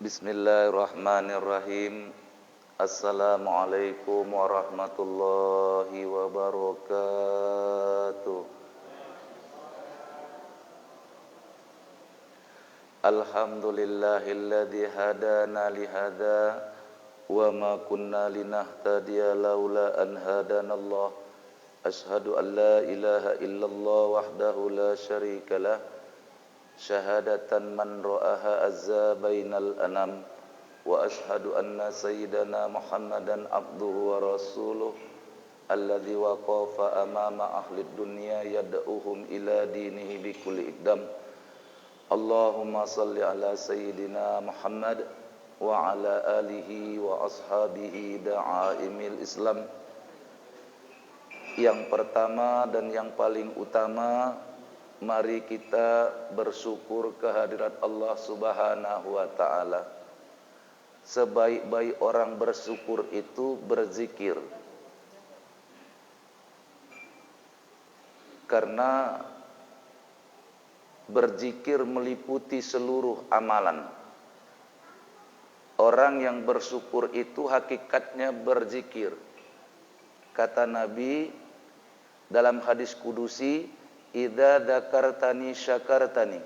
Bismillahirrahmanirrahim. Assalamualaikum warahmatullahi wabarakatuh. Alhamdulillahilladzi hadana lihada wa ma kunna linahtadiya laula an hadanallah. Ashhadu an la ilaha illallah wahdahu la syarikalah. Syahadatan man ra'aha azza bainal anam. Wa ashhadu anna sayyidana Muhammadan abduhu wa rasuluh alladzi waqafa amama ahli dunya yad'uhum ila dinihi bikulli iqdam. Allahumma salli ala sayyidina Muhammad wa ala alihi wa ashabihi da'aimil Islam. Yang pertama dan yang paling utama, mari kita bersyukur kehadirat Allah Subhanahu wa ta'ala. Sebaik-baik orang bersyukur itu berzikir. Karena berzikir meliputi seluruh amalan. Orang yang bersyukur itu hakikatnya berzikir. Kata Nabi dalam hadis kudusi, idza dzakartani syakartani.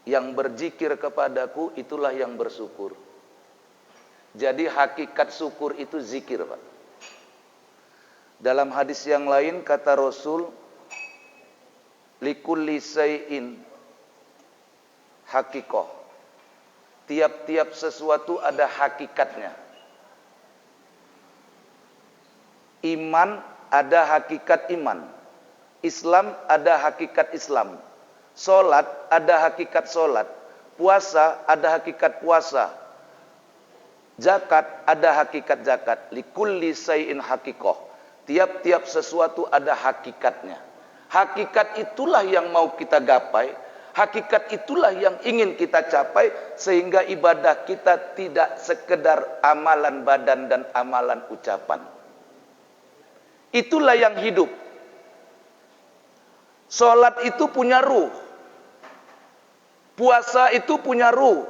Yang berzikir kepadaku itulah yang bersyukur. Jadi hakikat syukur itu zikir, Pak. Dalam hadis yang lain kata Rasul, likulli syai'in haqiqah. Tiap-tiap sesuatu ada hakikatnya. Iman ada hakikat iman. Islam ada hakikat Islam. Salat ada hakikat salat. Puasa ada hakikat puasa. Zakat ada hakikat zakat. Likulli syai'in haqiqah. Tiap-tiap sesuatu ada hakikatnya. Hakikat itulah yang mau kita gapai. Hakikat itulah yang ingin kita capai. Sehingga ibadah kita tidak sekedar amalan badan dan amalan ucapan. Itulah yang hidup. Salat itu punya ruh. Puasa itu punya ruh.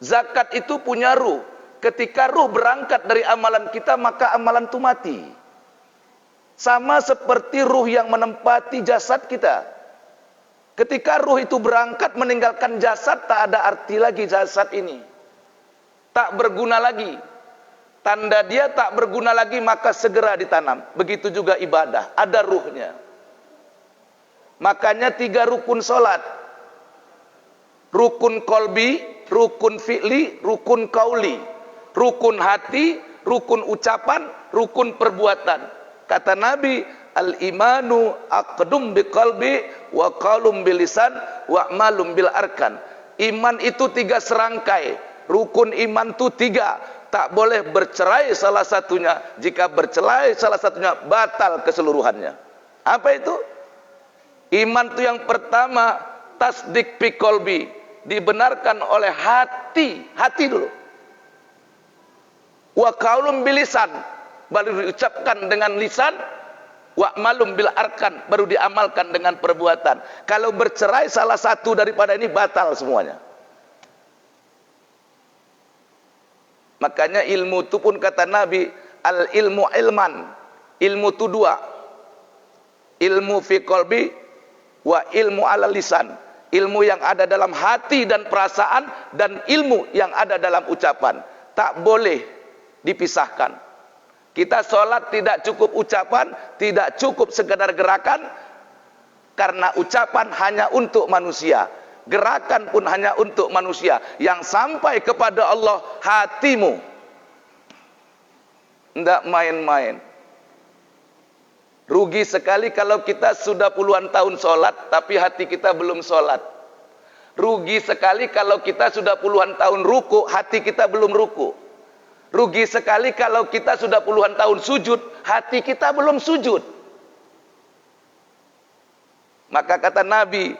Zakat itu punya ruh. Ketika ruh berangkat dari amalan kita, maka amalan itu mati. Sama seperti ruh yang menempati jasad kita. Ketika ruh itu berangkat meninggalkan jasad, tak ada arti lagi jasad ini. Tak berguna lagi. Tanda dia tak berguna lagi, maka segera ditanam. Begitu juga ibadah, ada ruhnya. Makanya 3 rukun solat. Rukun kolbi, rukun fi'li, rukun kauli. Rukun hati, rukun ucapan, rukun perbuatan. Kata Nabi, al-imanu aqdum biqalbi wa qalum bilisan wa amalum bil arkan. Iman itu 3 serangkai. Rukun iman itu 3. Tak boleh bercerai salah satunya. Jika bercerai salah satunya, batal keseluruhannya. Apa itu? Iman itu yang pertama, tasdik fi qalbi, dibenarkan oleh hati. Hati dulu. Wa qaulun bilisan, baru diucapkan dengan lisan. Wa malum bil arkan, baru diamalkan dengan perbuatan. Kalau bercerai salah satu daripada ini, batal semuanya. Makanya ilmu itu pun kata Nabi, al ilmu ilman. Ilmu itu 2. Ilmu fi qalbi wa ilmu ala lisan. Ilmu yang ada dalam hati dan perasaan, dan ilmu yang ada dalam ucapan. Tak boleh dipisahkan. Kita sholat tidak cukup ucapan, tidak cukup sekedar gerakan. Karena ucapan hanya untuk manusia. Gerakan pun hanya untuk manusia. Yang sampai kepada Allah hatimu. Tidak main-main. Rugi sekali kalau kita sudah puluhan tahun sholat, tapi hati kita belum sholat. Rugi sekali kalau kita sudah puluhan tahun ruku, hati kita belum ruku. Rugi sekali kalau kita sudah puluhan tahun sujud, hati kita belum sujud. Maka kata Nabi,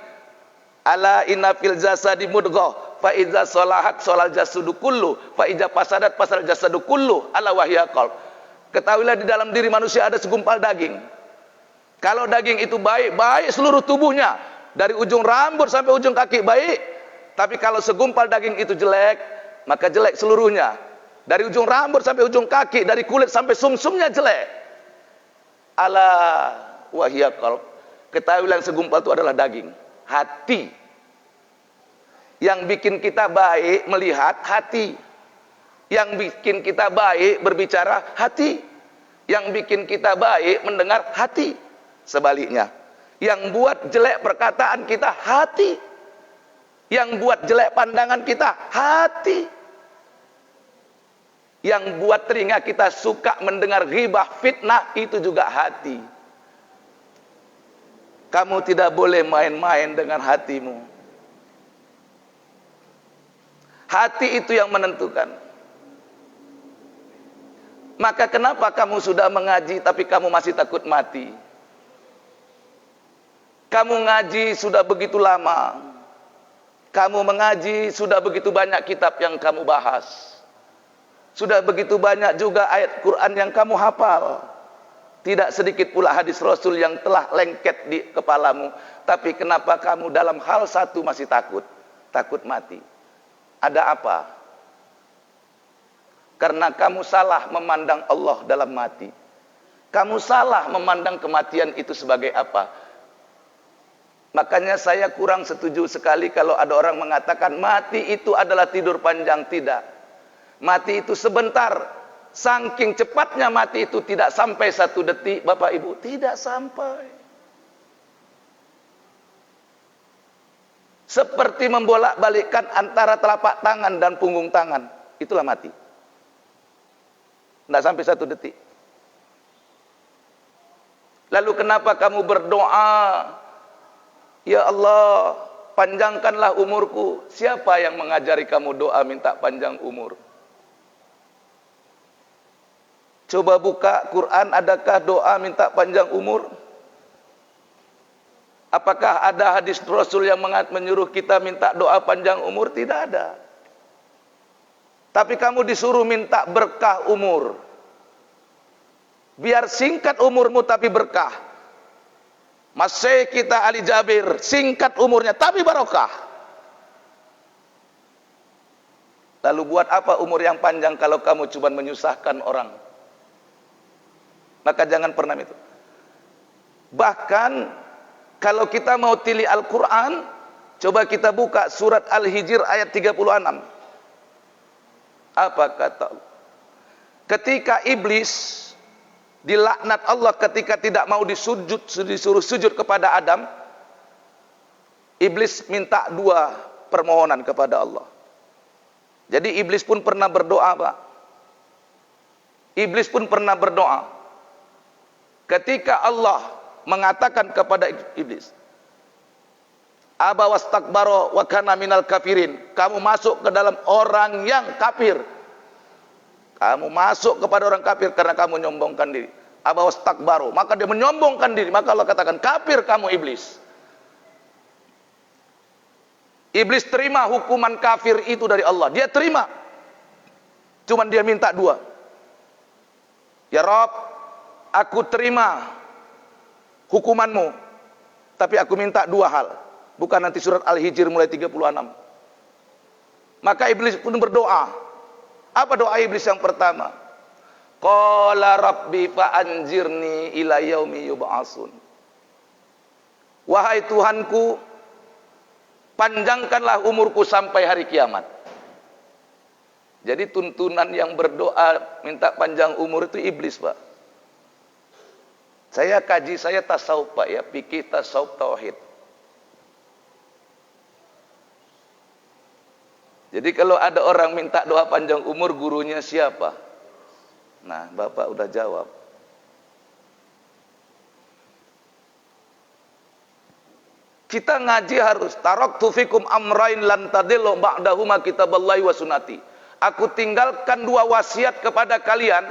ala inna fil jasadi mudghah fa iza salahat salal jasadu kullu fa iza fasadat fasal jasadu kullu ala wahya qalb. Ketahuilah di dalam diri manusia ada segumpal daging. Kalau daging itu baik, baik seluruh tubuhnya. Dari ujung rambut sampai ujung kaki baik. Tapi kalau segumpal daging itu jelek, maka jelek seluruhnya. Dari ujung rambut sampai ujung kaki, dari kulit sampai sumsumnya jelek. Ala wahiyal qalb. Ketahuilah yang segumpal itu adalah daging, hati. Yang bikin kita baik melihat, hati. Yang bikin kita baik berbicara, hati. Yang bikin kita baik mendengar, hati. Sebaliknya, yang buat jelek perkataan kita, hati. Yang buat jelek pandangan kita, hati. Yang buat telinga kita suka mendengar ghibah, fitnah, itu juga hati. Kamu tidak boleh main-main dengan hatimu. Hati itu yang menentukan. Maka kenapa kamu sudah mengaji tapi kamu masih takut mati? Kamu ngaji sudah begitu lama. Kamu mengaji sudah begitu banyak kitab yang kamu bahas. Sudah begitu banyak juga ayat Quran yang kamu hafal. Tidak sedikit pula hadis Rasul yang telah lengket di kepalamu. Tapi kenapa kamu dalam hal satu masih takut? Takut mati. Ada apa? Karena kamu salah memandang Allah dalam mati. Kamu salah memandang kematian itu sebagai apa? Makanya saya kurang setuju sekali kalau ada orang mengatakan mati itu adalah tidur panjang. Tidak. Mati itu sebentar. Saking cepatnya mati itu tidak sampai 1 detik, Bapak Ibu. Tidak sampai. Seperti membolak-balikkan antara telapak tangan dan punggung tangan. Itulah mati. Tidak sampai 1 detik. Lalu kenapa kamu berdoa? Ya Allah, panjangkanlah umurku. Siapa yang mengajari kamu doa minta panjang umur? Coba buka Quran, adakah doa minta panjang umur? Apakah ada hadis Rasul yang menyuruh kita minta doa panjang umur? Tidak ada. Tapi kamu disuruh minta berkah umur. Biar singkat umurmu tapi berkah. Masih kita Ali Jabir, singkat umurnya tapi barokah. Lalu buat apa umur yang panjang kalau kamu cuma menyusahkan orang? Maka jangan pernah itu. Bahkan kalau kita mau tilih Al-Quran, coba kita buka surat Al-Hijr ayat 36. Apa kata Allah? Ketika iblis dilaknat Allah ketika tidak mau disuruh sujud kepada Adam, iblis minta 2 permohonan kepada Allah. Jadi iblis pun pernah berdoa, Pak. Iblis pun pernah berdoa. Ketika Allah mengatakan kepada iblis, Aba wastakbara wa kana minal kafirin. Kamu masuk ke dalam orang yang kafir. Kamu masuk kepada orang kafir karena kamu menyombongkan diri. Aba wastakbaru, maka dia menyombongkan diri. Maka Allah katakan, kafir kamu iblis. Iblis terima hukuman kafir itu dari Allah. Dia terima. Cuman dia minta 2. Ya Rabb, aku terima hukumanmu, tapi aku minta 2 hal. Bukan nanti surat Al-Hijr mulai 36. Maka iblis pun berdoa. Apa doa iblis yang pertama? Qala rabbi fa'anzirni ila yaumi yub'atsun. Wahai Tuhanku, panjangkanlah umurku sampai hari kiamat. Jadi tuntunan yang berdoa minta panjang umur itu iblis, Pak. Saya kaji, saya tasawuf, Pak, ya, fikih tasawuf tauhid. Jadi kalau ada orang minta doa panjang umur, gurunya siapa? Nah, Bapak udah jawab. Kita ngaji harus taraktu fikum amrain lan tadillu ba'dahuma kitaballahi wa sunnati. Aku tinggalkan 2 wasiat kepada kalian.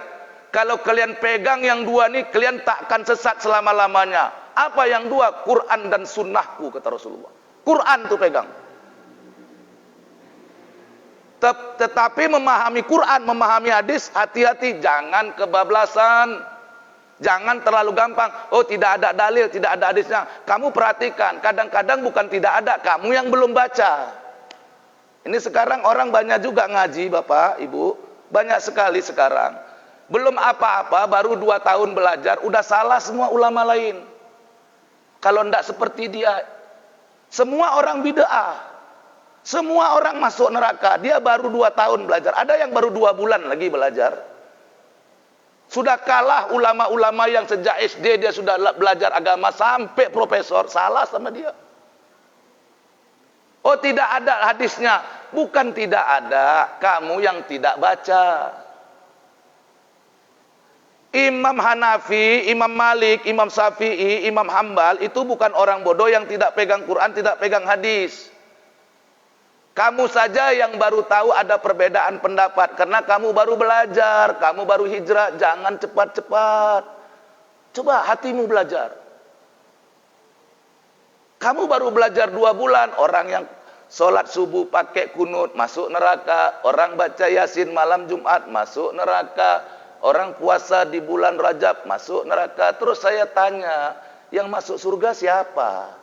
Kalau kalian pegang yang 2 ini, kalian tak akan sesat selama-lamanya. Apa yang 2? Quran dan sunnahku, kata Rasulullah. Quran tuh pegang. Tetapi memahami Quran, memahami hadis, hati-hati, jangan kebablasan. Jangan terlalu gampang. Oh, tidak ada dalil, tidak ada hadisnya. Kamu perhatikan, kadang-kadang bukan tidak ada, kamu yang belum baca. Ini sekarang orang banyak juga ngaji Bapak, Ibu. Banyak sekali sekarang. Belum apa-apa, baru 2 tahun belajar, udah salah semua ulama lain. Kalau tidak seperti dia. Semua orang bid'ah. Semua orang masuk neraka. Dia baru 2 tahun belajar. Ada yang baru 2 bulan lagi belajar. Sudah kalah ulama-ulama yang sejak SD dia sudah belajar agama sampai profesor. Salah sama dia. Oh, tidak ada hadisnya. Bukan tidak ada, kamu yang tidak baca. Imam Hanafi, Imam Malik, Imam Syafi'i, Imam Hambal itu bukan orang bodoh yang tidak pegang Quran, tidak pegang hadis. Kamu saja yang baru tahu ada perbedaan pendapat karena kamu baru belajar, kamu baru hijrah. Jangan cepat-cepat. Coba hatimu belajar. Kamu baru belajar 2 bulan, orang yang sholat subuh pakai kunut masuk neraka, orang baca Yasin malam Jumat masuk neraka, orang puasa di bulan Rajab masuk neraka. Terus saya tanya, yang masuk surga siapa?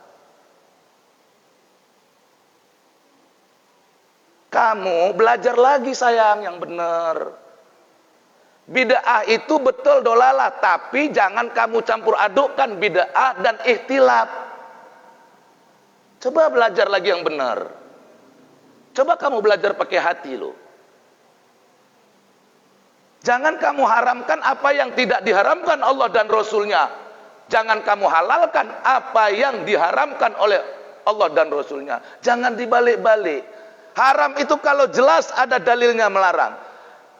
Kamu belajar lagi sayang yang benar. Bid'ah itu betul dolalah, tapi jangan kamu campur adukkan bid'ah dan ikhtilaf. Coba belajar lagi yang benar. Coba kamu belajar pakai hati lo. Jangan kamu haramkan apa yang tidak diharamkan Allah dan Rasulnya. Jangan kamu halalkan apa yang diharamkan oleh Allah dan Rasulnya. Jangan dibalik-balik. Haram itu kalau jelas ada dalilnya melarang.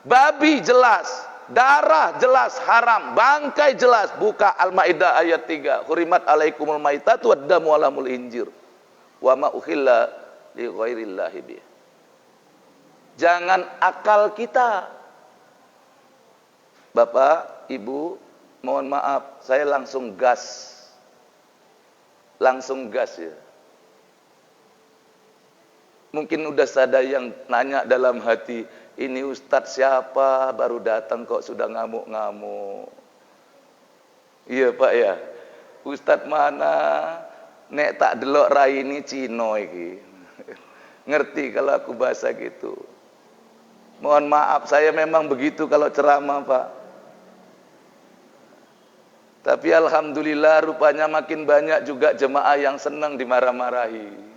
Babi jelas, darah jelas haram, bangkai jelas. Buka Al-Maidah ayat 3. Hurimat alaikumul maitatu waddamu walamul injir. Wa ma uhilla li ghairillahi bih. Jangan akal kita. Bapak, Ibu, mohon maaf, saya langsung gas. Langsung gas ya. Mungkin udah ada yang nanya dalam hati, ini Ustadz siapa? Baru datang kok sudah ngamuk-ngamuk. Iya Pak ya. Ustadz mana? Nek tak delok rai ini Cino iki. Ngerti kalau aku bahasa gitu. Mohon maaf, saya memang begitu kalau ceramah Pak. Tapi alhamdulillah rupanya makin banyak juga jemaah yang senang dimarah-marahi.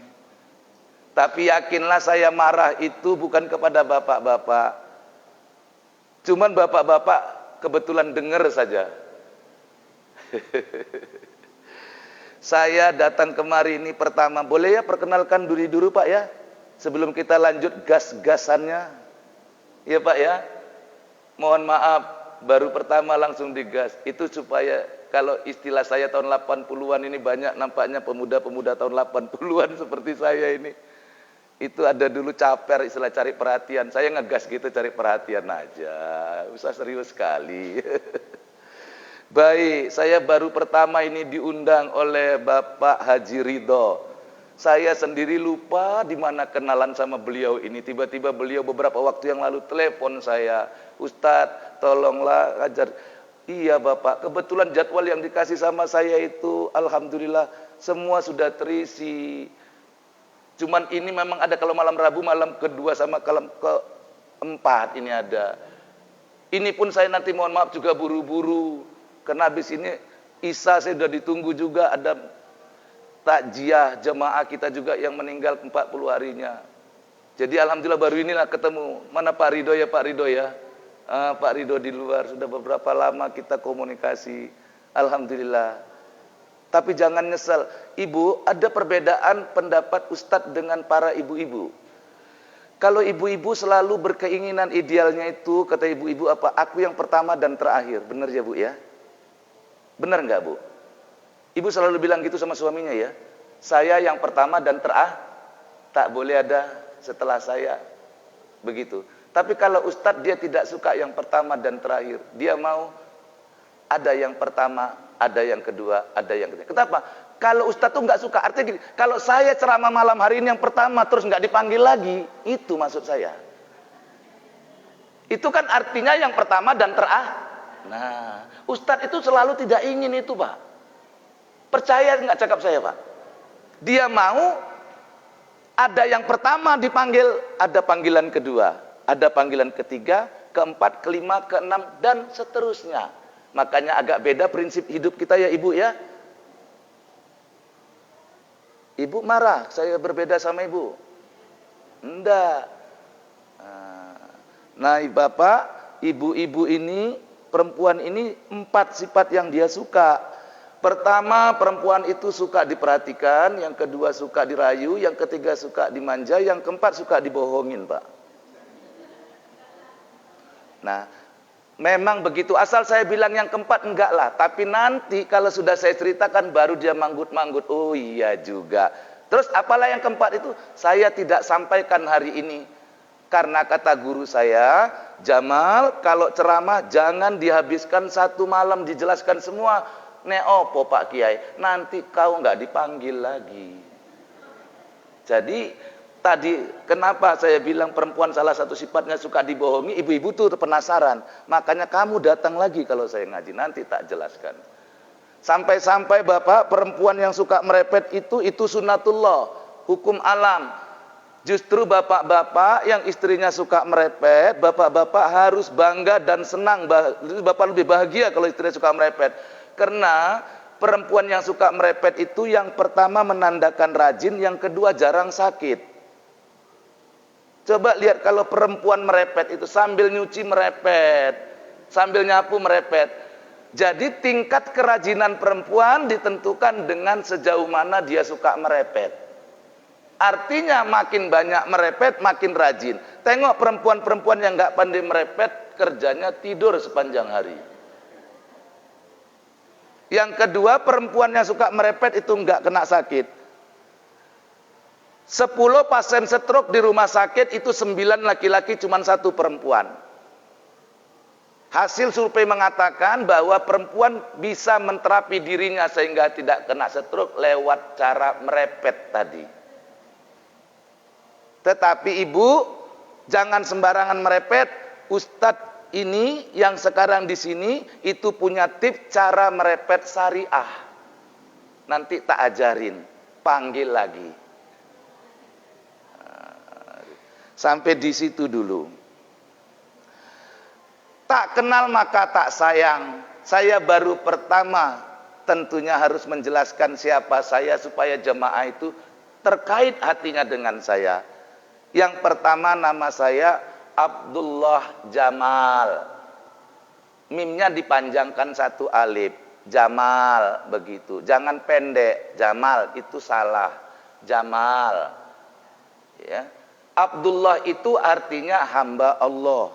Tapi yakinlah saya marah itu bukan kepada bapak-bapak. Cuman bapak-bapak kebetulan dengar saja. Saya datang kemari ini pertama, boleh ya perkenalkan diri dulu Pak ya? Sebelum kita lanjut gas-gasannya. Iya Pak ya? Mohon maaf, baru pertama langsung digas. Itu supaya kalau istilah saya tahun 80-an ini banyak nampaknya pemuda-pemuda tahun 80-an seperti saya ini. Itu ada dulu caper istilah cari perhatian. Saya ngegas gitu cari perhatian aja. Usah serius sekali. Baik, saya baru pertama ini diundang oleh Bapak Haji Ridho. Saya sendiri lupa di mana kenalan sama beliau ini. Tiba-tiba beliau beberapa waktu yang lalu telepon saya. Ustadz, tolonglah ajar. Iya Bapak, kebetulan jadwal yang dikasih sama saya itu alhamdulillah semua sudah terisi. Cuman ini memang ada kalau malam Rabu, malam kedua sama malam keempat ini ada. Ini pun saya nanti mohon maaf juga buru-buru. Karena habis ini Isya saya sudah ditunggu juga ada takjiah jemaah kita juga yang meninggal 40 harinya. Jadi alhamdulillah baru inilah ketemu. Mana Pak Ridho ya Pak Ridho ya? Pak Ridho di luar sudah beberapa lama kita komunikasi. Alhamdulillah. Tapi jangan nyesal. Ibu, ada perbedaan pendapat Ustadz dengan para ibu-ibu. Kalau ibu-ibu selalu berkeinginan idealnya itu, kata ibu-ibu apa? Aku yang pertama dan terakhir. Benar ya Bu ya? Benar enggak Bu? Ibu selalu bilang gitu sama suaminya ya? Saya yang pertama dan terakhir. Tak boleh ada setelah saya. Begitu. Tapi kalau Ustadz dia tidak suka yang pertama dan terakhir. Dia mau ada yang pertama, ada yang kedua, ada yang ketiga. Kenapa? Kalau Ustadz tuh nggak suka. Artinya gini, kalau saya ceramah malam hari ini yang pertama terus nggak dipanggil lagi, itu maksud saya. Itu kan artinya yang pertama dan terakhir. Nah, Ustadz itu selalu tidak ingin itu Pak. Percaya nggak cakap saya Pak? Dia mau Ada yang pertama dipanggil, ada panggilan kedua, ada panggilan ketiga, keempat, kelima, keenam, dan seterusnya. Makanya agak beda prinsip hidup kita ya ibu ya. Ibu marah, saya berbeda sama ibu. Enggak. Nah bapak, ibu-ibu ini, perempuan ini 4 sifat yang dia suka. Pertama, perempuan itu suka diperhatikan, yang kedua suka dirayu, yang ketiga suka dimanja, yang keempat suka dibohongin, Pak. Nah, memang begitu. Asal saya bilang yang keempat enggak lah, tapi nanti kalau sudah saya ceritakan baru dia manggut-manggut. Oh iya juga. Terus apalah yang keempat itu? Saya tidak sampaikan hari ini. Karena kata guru saya, Jamal, kalau ceramah jangan dihabiskan 1 malam dijelaskan semua. Opo Pak Kiai, nanti kau nggak dipanggil lagi. Jadi tadi kenapa saya bilang perempuan salah satu sifatnya suka dibohongi, ibu-ibu tuh penasaran. Makanya kamu datang lagi kalau saya ngaji, nanti tak jelaskan. Sampai-sampai bapak, perempuan yang suka merepet itu sunatullah, hukum alam. Justru bapak-bapak yang istrinya suka merepet, bapak-bapak harus bangga dan senang. Bapak lebih bahagia kalau istrinya suka merepet. Karena perempuan yang suka merepet itu yang pertama menandakan rajin, yang kedua jarang sakit. Coba lihat kalau perempuan merepet itu sambil nyuci merepet, sambil nyapu merepet. Jadi tingkat kerajinan perempuan ditentukan dengan sejauh mana dia suka merepet. Artinya makin banyak merepet makin rajin. Tengok perempuan-perempuan yang nggak pandai merepet, kerjanya tidur sepanjang hari. Yang kedua, perempuan yang suka merepet itu enggak kena sakit. 10 pasien stroke di rumah sakit itu 9 laki-laki, cuma 1 perempuan. Hasil survei mengatakan bahwa perempuan bisa menterapi dirinya sehingga tidak kena stroke lewat cara merepet tadi. Tetapi ibu, jangan sembarangan merepet. Ustadz ini yang sekarang di sini itu punya tips cara merepet syariah. Nanti tak ajarin, panggil lagi. Sampai di situ dulu. Tak kenal maka tak sayang. Saya baru pertama tentunya harus menjelaskan siapa saya supaya jemaah itu terkait hatinya dengan saya. Yang pertama nama saya Abdullah Jamal. Mimnya dipanjangkan 1 alif. Jamal begitu. Jangan pendek. Jamal itu salah. Jamal. Ya. Abdullah itu artinya hamba Allah.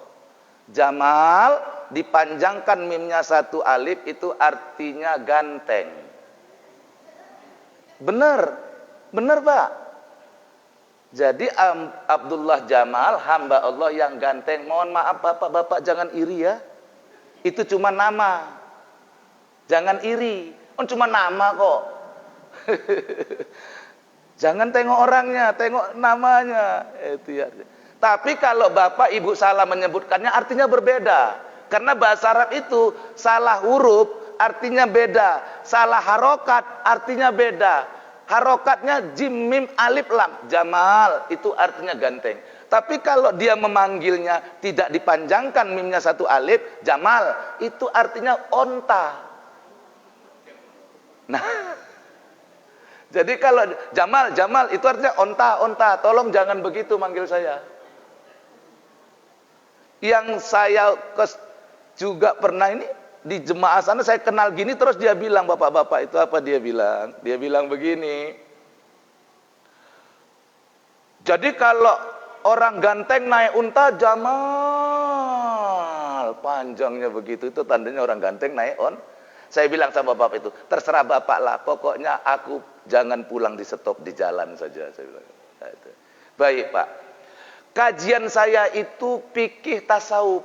Jamal dipanjangkan mimnya 1 alif itu artinya ganteng. Benar. Benar, Pak. Jadi Abdullah Jamal, hamba Allah yang ganteng. Mohon maaf bapak-bapak jangan iri ya. Itu cuma nama. Jangan iri. Cuma nama kok. Jangan tengok orangnya, tengok namanya. Itu ya. Tapi kalau bapak ibu salah menyebutkannya artinya berbeda. Karena bahasa Arab itu salah huruf artinya beda. Salah harokat artinya beda. Harokatnya jim, mim, alif, lam. Jamal itu artinya ganteng. Tapi kalau dia memanggilnya tidak dipanjangkan mimnya 1 alif, Jamal itu artinya onta. Nah, jadi kalau Jamal, Jamal itu artinya onta, onta. Tolong jangan begitu manggil saya. Yang saya juga pernah ini di jemaah sana saya kenal gini terus dia bilang, bapak-bapak itu apa dia bilang? Dia bilang begini. Jadi kalau orang ganteng naik unta, Jamal. Panjangnya begitu, itu tandanya orang ganteng naik on. Saya bilang sama bapak itu, terserah bapak lah, pokoknya aku jangan pulang di stop di jalan saja. Saya bilang. Baik Pak. Kajian saya itu fikih tasawuf.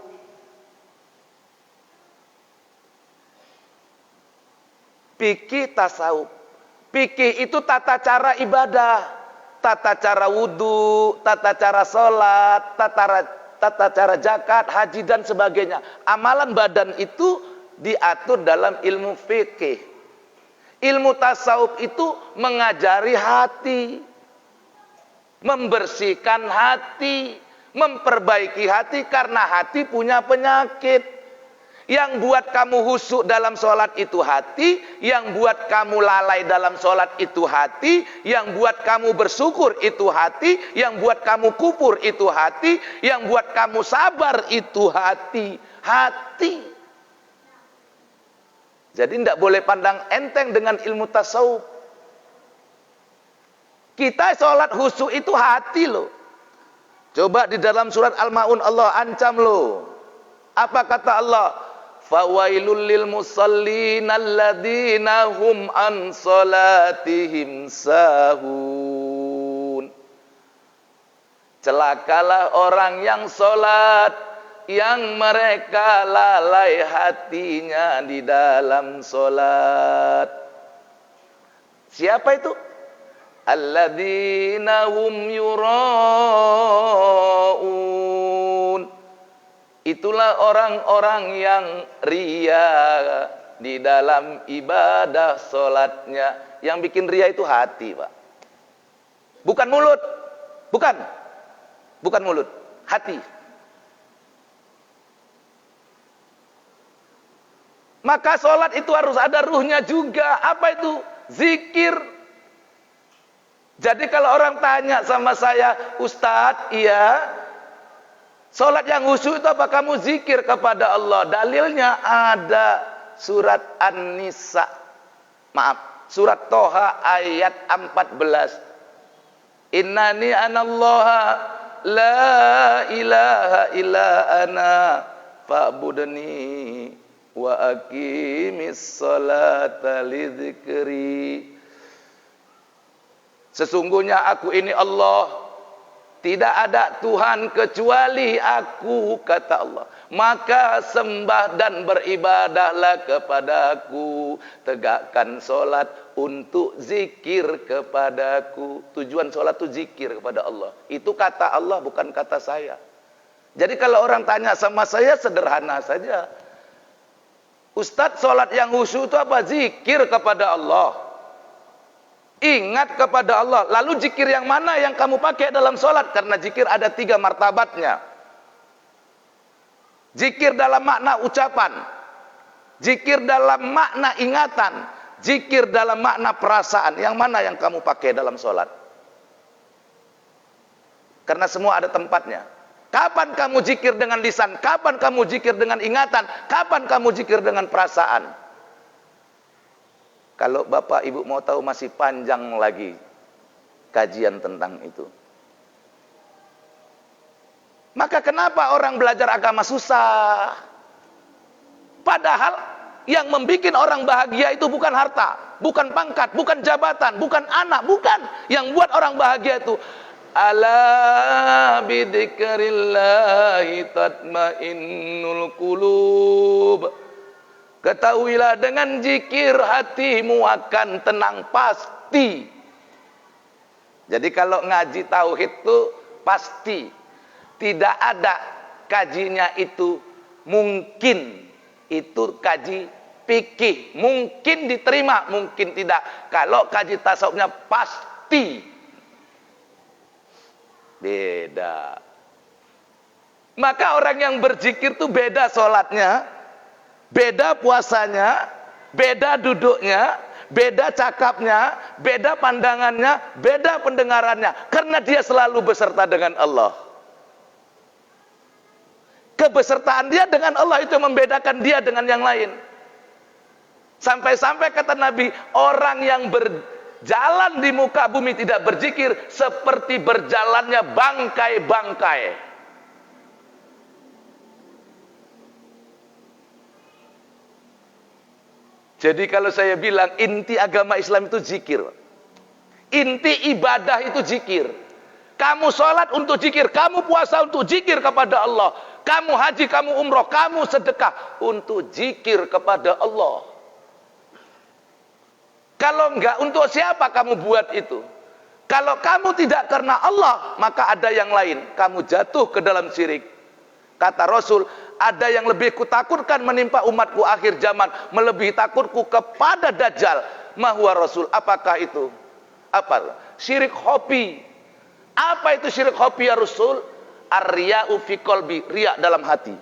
Fikih tasawuf. Fikih itu tata cara ibadah, tata cara wudu, tata cara sholat, tata cara zakat, haji dan sebagainya. Amalan badan itu diatur dalam ilmu fikih. Ilmu tasawuf itu mengajari hati. Membersihkan hati, memperbaiki hati, karena hati punya penyakit. Yang buat kamu khusyuk dalam sholat itu hati, yang buat kamu lalai dalam sholat itu hati, yang buat kamu bersyukur itu hati, yang buat kamu kufur itu hati, yang buat kamu sabar itu hati. Hati. Jadi tidak boleh pandang enteng dengan ilmu tasawuf. Kita sholat khusyuk itu hati loh. Coba di dalam surat Al-Ma'un Allah ancam loh. Apa kata Allah? Fawailul lil musallin alladzina hum an salatihim sahun. Celakalah orang yang sholat, yang mereka lalai hatinya di dalam sholat. Siapa itu? Alladzina hum yura'un. Itulah orang-orang yang ria di dalam ibadah sholatnya. Yang bikin ria itu hati, Pak. Bukan mulut. Bukan mulut. Hati. Maka sholat itu harus ada ruhnya juga. Apa itu? Zikir. Jadi kalau orang tanya sama saya, Ustadz, iya, sholat yang khusyuk itu apa? Kamu zikir kepada Allah. Dalilnya ada surat An-Nisa. Maaf, surat Toha ayat 14. Innani anallaha la ilaha illa ana fa'budni wa aqimis salata lidzikri. Sesungguhnya aku ini Allah, tidak ada Tuhan kecuali aku, kata Allah. Maka sembah dan beribadahlah kepadaku. Tegakkan solat untuk zikir kepadaku. Tujuan solat itu zikir kepada Allah. Itu kata Allah, bukan kata saya. Jadi kalau orang tanya sama saya, sederhana saja. Ustadz, solat yang khusyuk itu apa? Zikir kepada Allah. Ingat kepada Allah. Lalu zikir yang mana yang kamu pakai dalam sholat? Karena zikir ada 3 martabatnya. Zikir dalam makna ucapan, zikir dalam makna ingatan, zikir dalam makna perasaan. Yang mana yang kamu pakai dalam sholat? Karena semua ada tempatnya. Kapan kamu zikir dengan lisan? Kapan kamu zikir dengan ingatan? Kapan kamu zikir dengan perasaan? Kalau Bapak Ibu mau tahu, masih panjang lagi kajian tentang itu. Maka kenapa orang belajar agama susah? Padahal yang membuat orang bahagia itu bukan harta, bukan pangkat, bukan jabatan, bukan anak, bukan. Yang buat orang bahagia itu ala bidzikrillahi tatmainnul qulub. Ketahuilah, dengan zikir hatimu akan tenang pasti. Jadi kalau ngaji tauhid itu pasti. Tidak ada kajinya itu mungkin. Itu kaji fikih. Mungkin diterima, mungkin tidak. Kalau kaji tasawufnya pasti. Beda. Maka orang yang berzikir itu beda sholatnya, beda puasanya, beda duduknya, beda cakapnya, beda pandangannya, beda pendengarannya. Karena dia selalu beserta dengan Allah. Kebesertaan dia dengan Allah itu membedakan dia dengan yang lain. Sampai-sampai kata Nabi, orang yang berjalan di muka bumi tidak berzikir seperti berjalannya bangkai-bangkai. Jadi kalau saya bilang inti agama Islam itu zikir. Inti ibadah itu zikir. Kamu sholat untuk zikir, kamu puasa untuk zikir kepada Allah, kamu haji, kamu umroh, kamu sedekah untuk zikir kepada Allah. Kalau enggak, untuk siapa kamu buat itu? Kalau kamu tidak karena Allah, maka ada yang lain. Kamu jatuh ke dalam syirik. Kata Rasul, ada yang lebih kutakutkan menimpa umatku akhir zaman, melebihi takutku kepada Dajjal. Ma huwa Rasul, apakah itu? Apa? Syirik hobi. Apa itu syirik khafi ya Rasul? Ar-riya'u fi qalbi, riya dalam hati.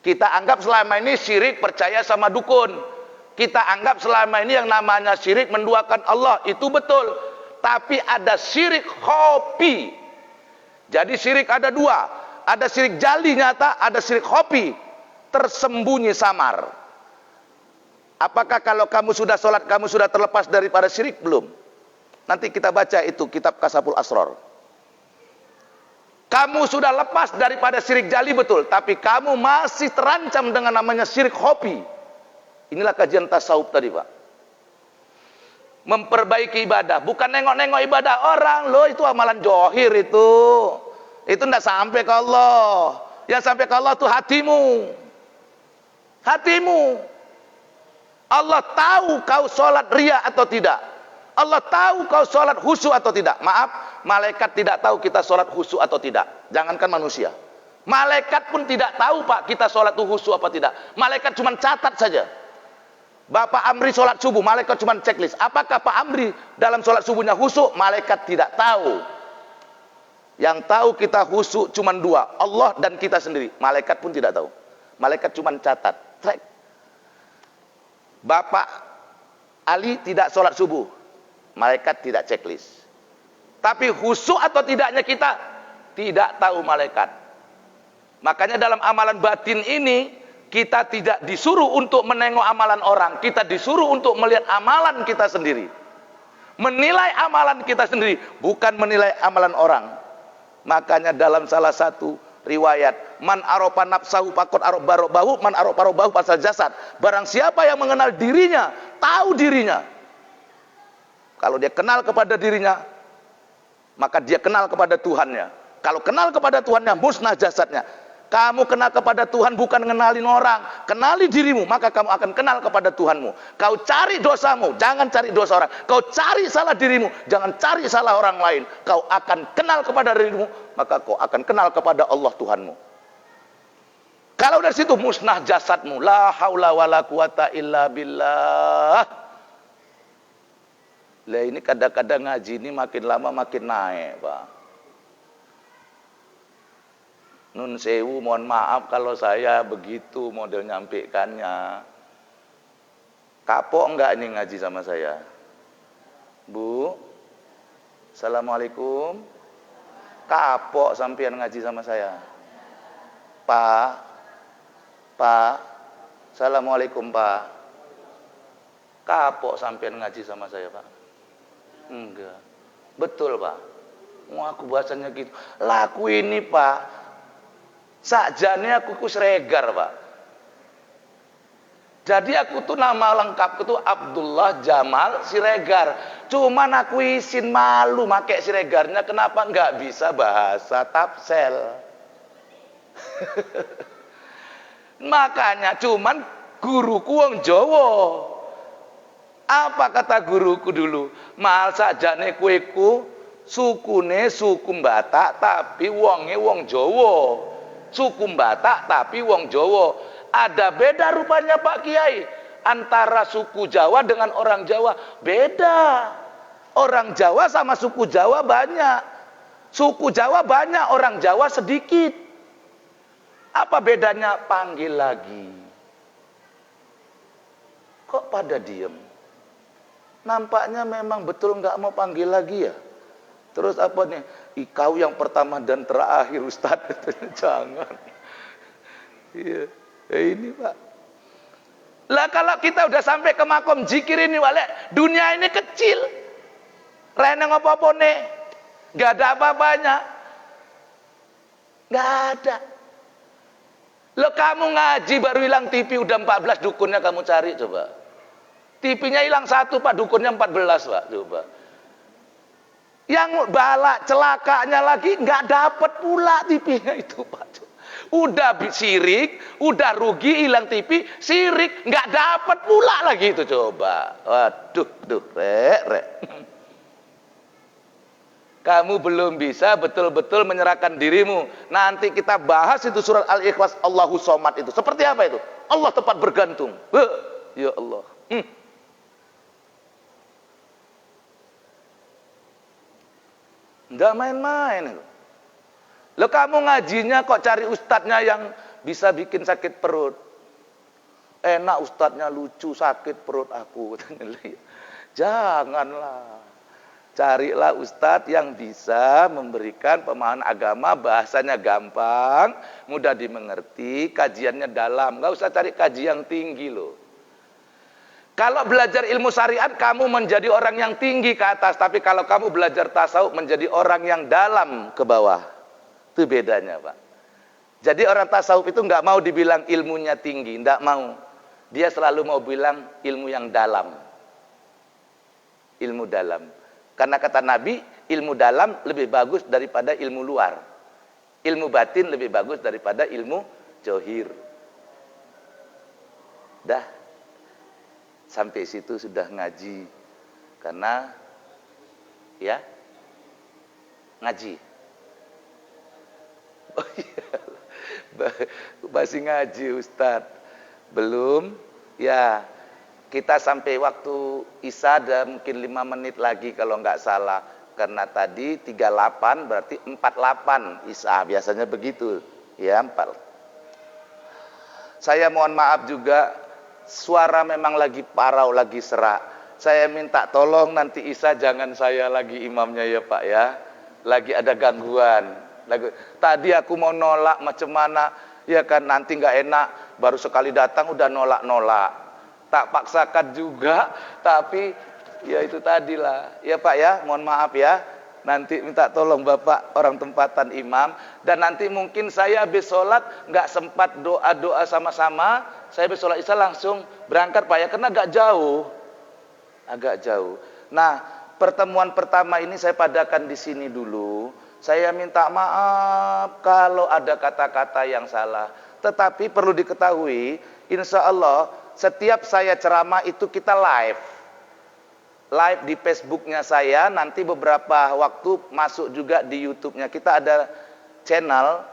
Kita anggap selama ini syirik percaya sama dukun. Kita anggap selama ini yang namanya syirik menduakan Allah, itu betul. Tapi ada syirik khafi. Jadi syirik ada dua. Ada syirik jali nyata, ada syirik khafi, tersembunyi samar. Apakah kalau kamu sudah sholat, kamu sudah terlepas daripada syirik? Belum. Nanti kita baca itu kitab Kasaful Asrar. Kamu sudah lepas daripada syirik jali betul, tapi kamu masih terancam dengan namanya syirik khafi. Inilah kajian tasawuf tadi, Pak. Memperbaiki ibadah, bukan nengok-nengok ibadah orang. Loh, itu amalan johir itu. Itu tidak sampai ke Allah. Yang sampai ke Allah itu hatimu. Hatimu. Allah tahu kau sholat riya atau tidak. Allah tahu kau sholat khusyuk atau tidak. Maaf, malaikat tidak tahu kita sholat khusyuk atau tidak. Jangankan manusia. Malaikat pun tidak tahu, Pak, kita sholat itu khusyuk apa tidak. Malaikat cuma catat saja. Bapak Amri sholat subuh, malaikat cuma checklist. Apakah Pak Amri dalam sholat subuhnya khusyuk? Malaikat tidak tahu. Yang tahu kita khusyuk cuma dua, Allah dan kita sendiri. Malaikat pun tidak tahu. Malaikat cuma catat, track. Bapak Ali tidak sholat subuh, malaikat tidak checklist. Tapi khusyuk atau tidaknya kita tidak tahu malaikat. Makanya dalam amalan batin ini kita tidak disuruh untuk menengok amalan orang, kita disuruh untuk melihat amalan kita sendiri. Menilai amalan kita sendiri, bukan menilai amalan orang. Makanya dalam salah satu riwayat, man arofa nafsahu faqad arofa bahu, man arofa bahu pasal jasad. Barang siapa yang mengenal dirinya, tahu dirinya. Kalau dia kenal kepada dirinya, maka dia kenal kepada Tuhannya. Kalau kenal kepada Tuhannya, musnah jasadnya. Kamu kenal kepada Tuhan bukan mengenalin orang, kenali dirimu, maka kamu akan kenal kepada Tuhanmu. Kau cari dosamu, jangan cari dosa orang. Kau cari salah dirimu, jangan cari salah orang lain. Kau akan kenal kepada dirimu, maka kau akan kenal kepada Allah Tuhanmu. Kalau dari situ musnah jasadmu, la haula wala quwata illa billah. Lah ini kadang-kadang ngaji ini makin lama makin naik, Pak. Nun sewu, mohon maaf kalau saya begitu model nyampaikannya. Kapok enggak ini ngaji sama saya? Bu, Assalamualaikum. Kapok sampean ngaji sama saya? Pak, Assalamualaikum Pak. Kapok sampean ngaji sama saya, Pak? Enggak. Betul, Pak. Mau aku bahasanya gitu. Laku ini, Pak. Sakjane aku ku Sregar, Pak. Jadi aku tuh nama lengkapku tuh Abdullah Jamal Siregar. Cuman aku izin malu make Siregarnya, kenapa nggak bisa bahasa Tapsel? Makanya cuman guruku wong Jawa. Apa kata guruku dulu? Mal sakjane kueku sukune suku Batak tapi wonge wong Jawa. Suku Batak tapi wong Jawa. Ada beda rupanya Pak Kiai antara suku Jawa dengan orang Jawa. Beda. Orang Jawa sama suku Jawa banyak. Suku Jawa banyak, orang Jawa sedikit. Apa bedanya? Panggil lagi. Kok pada diem? Nampaknya memang betul nggak mau panggil lagi ya. Terus apa nih? Kau yang pertama dan terakhir Ustadz. Jangan. Iya. Ini Pak. Lah kalau kita udah sampai ke makom zikir ini wale, dunia ini kecil. Reneng apa-apa nih. Gak ada apa-apanya. Gak ada. Lo kamu ngaji baru hilang TV udah 14 dukunnya kamu cari coba. TV-nya hilang 1 Pak, dukunnya 14 Pak, coba. Yang balak celakanya lagi nggak dapat pula TV-nya itu Pak. Udah sirik, udah rugi hilang TV, sirik nggak dapat pula lagi itu coba. Waduh, rek. Kamu belum bisa betul-betul menyerahkan dirimu. Nanti kita bahas itu surat Al-Ikhlas, Allahu Somad itu. Seperti apa itu? Allah tempat bergantung. Ya Allah. Enggak main-main. Lo kamu ngajinya kok cari ustadznya yang bisa bikin sakit perut. Enak ustadznya lucu, sakit perut aku. Janganlah. Carilah ustadz yang bisa memberikan pemahaman agama, bahasanya gampang, mudah dimengerti, kajiannya dalam. Gak usah cari kaji yang tinggi loh. Kalau belajar ilmu syariat, kamu menjadi orang yang tinggi ke atas. Tapi kalau kamu belajar tasawuf, menjadi orang yang dalam ke bawah. Itu bedanya, Pak. Jadi orang tasawuf itu nggak mau dibilang ilmunya tinggi, nggak mau. Dia selalu mau bilang ilmu yang dalam. Ilmu dalam. Karena kata Nabi, ilmu dalam lebih bagus daripada ilmu luar. Ilmu batin lebih bagus daripada ilmu johir. Dah. Sampai situ sudah ngaji. Karena ya ngaji. Oh iya. Masih ngaji Ustadz. Belum. Ya, kita sampai waktu Isya ada mungkin 5 menit lagi kalau nggak salah. Karena tadi 38 berarti 48 Isya. Biasanya begitu. Ya, 4. Saya mohon maaf juga, suara memang lagi parau, lagi serak. Saya minta tolong nanti Isya jangan saya lagi imamnya ya Pak ya. Lagi ada gangguan. Tadi aku mau nolak macam mana, ya kan nanti nggak enak. Baru sekali datang udah nolak-nolak. Tak paksakan juga, tapi ya itu tadilah. Ya Pak ya, mohon maaf ya. Nanti minta tolong Bapak orang tempatan imam. Dan nanti mungkin saya habis sholat nggak sempat doa-doa sama-sama. Saya habis sholat Isya langsung berangkat Pak ya, karena agak jauh. Nah, pertemuan pertama ini saya padakan di sini dulu. Saya minta maaf kalau ada kata-kata yang salah. Tetapi perlu diketahui, insya Allah setiap saya ceramah itu kita live di Facebooknya saya, nanti beberapa waktu masuk juga di YouTube-nya. Kita ada channel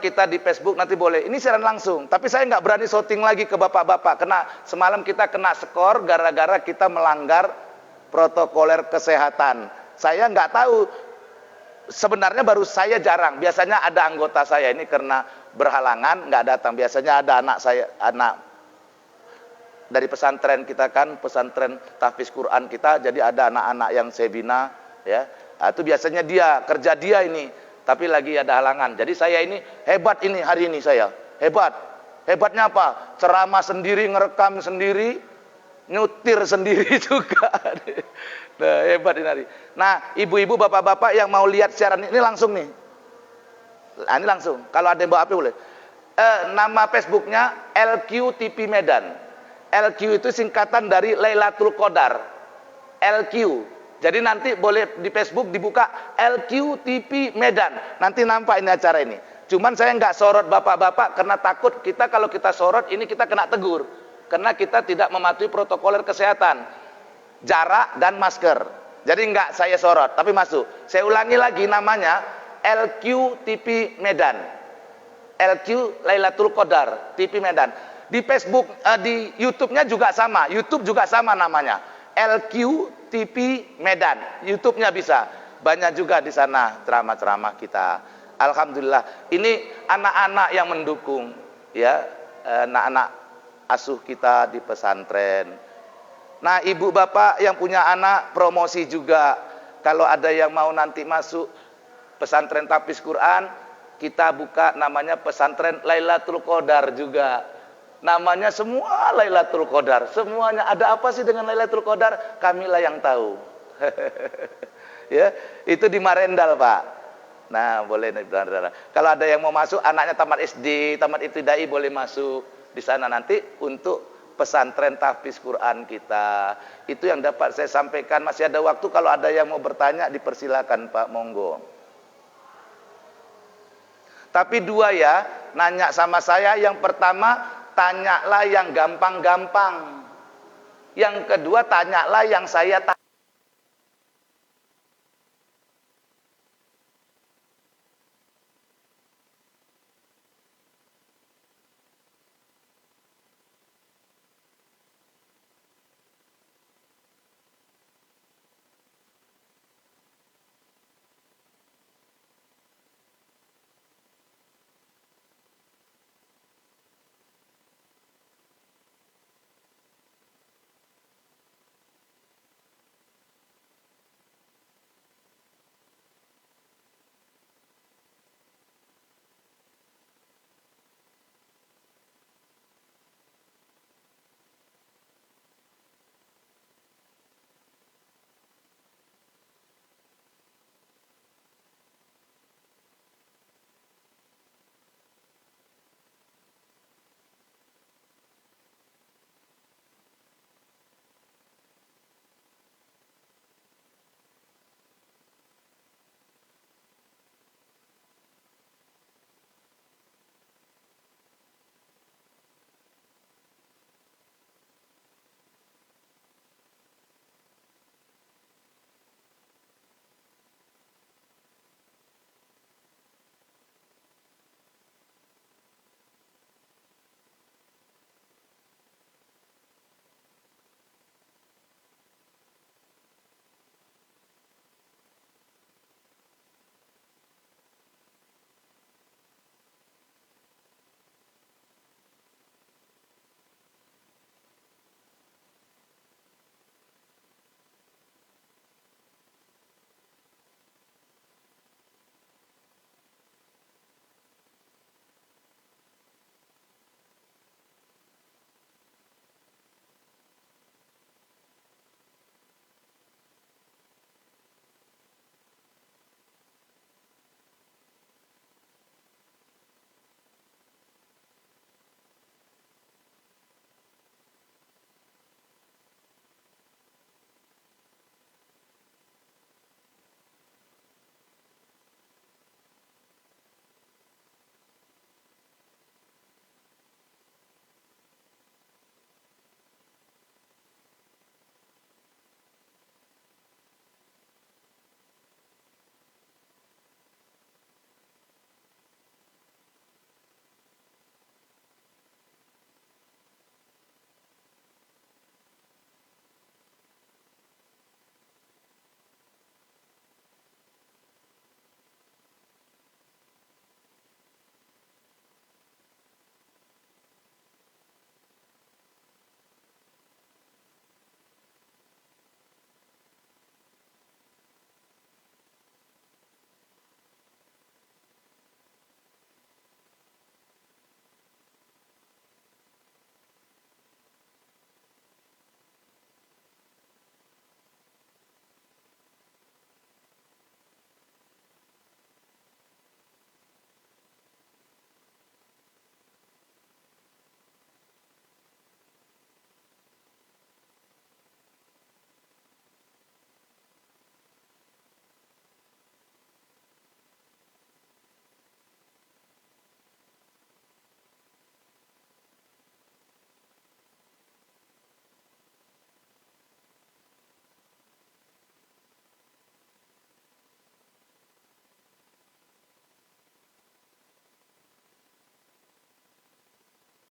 kita di Facebook, nanti boleh. Ini siaran langsung, tapi saya nggak berani shooting lagi ke bapak-bapak, karena semalam kita kena skor gara-gara kita melanggar protokoler kesehatan. Saya nggak tahu, sebenarnya baru saya jarang. Biasanya ada anggota saya ini karena berhalangan nggak datang. Biasanya ada anak dari pesantren kita kan, pesantren tahfiz Quran kita, jadi ada anak-anak yang sebina ya. Nah, itu biasanya kerja dia ini, tapi lagi ada halangan. Jadi saya ini hebat ini hari ini saya. Hebatnya apa? Ceramah sendiri, ngerekam sendiri, nyutir sendiri juga. Nah, hebat ini hari. Nah, ibu-ibu, bapak-bapak yang mau lihat siaran ini langsung nih. Nah, ini langsung. Kalau ada yang bawa HP boleh. Nama Facebooknya LQTP Medan. LQ itu singkatan dari Lailatul Qadar. LQ. Jadi nanti boleh di Facebook dibuka LQTP Medan. Nanti nampak ini acara ini. Cuman saya nggak sorot bapak-bapak karena takut kalau kita sorot ini kita kena tegur. Karena kita tidak mematuhi protokoler kesehatan. Jarak dan masker. Jadi nggak saya sorot, tapi masuk. Saya ulangi lagi namanya LQTP Medan. LQ Lailatul Qadar TV Medan. Di Facebook, di YouTube-nya juga sama. YouTube juga sama namanya. LQTP Medan. YouTube-nya bisa. Banyak juga di sana ceramah-ceramah kita. Alhamdulillah. Ini anak-anak yang mendukung, ya, anak-anak asuh kita di pesantren. Nah, ibu bapak yang punya anak promosi juga. Kalau ada yang mau nanti masuk pesantren tahfiz Quran, kita buka namanya pesantren Lailatul Qadar juga. Namanya semua Lailatul Qadar. Semuanya. Ada apa sih dengan Lailatul Qadar? Kamilah yang tahu. Ya, itu di Marendal, Pak. Nah, boleh. Kalau ada yang mau masuk, anaknya tamat SD, tamat ibtidai, boleh masuk di sana nanti untuk pesantren tahfiz Quran kita. Itu yang dapat saya sampaikan. Masih ada waktu, kalau ada yang mau bertanya dipersilakan Pak, monggo. Tapi 2 ya, nanya sama saya. Yang pertama, tanyalah yang gampang-gampang. Yang kedua, tanyalah yang saya tahu.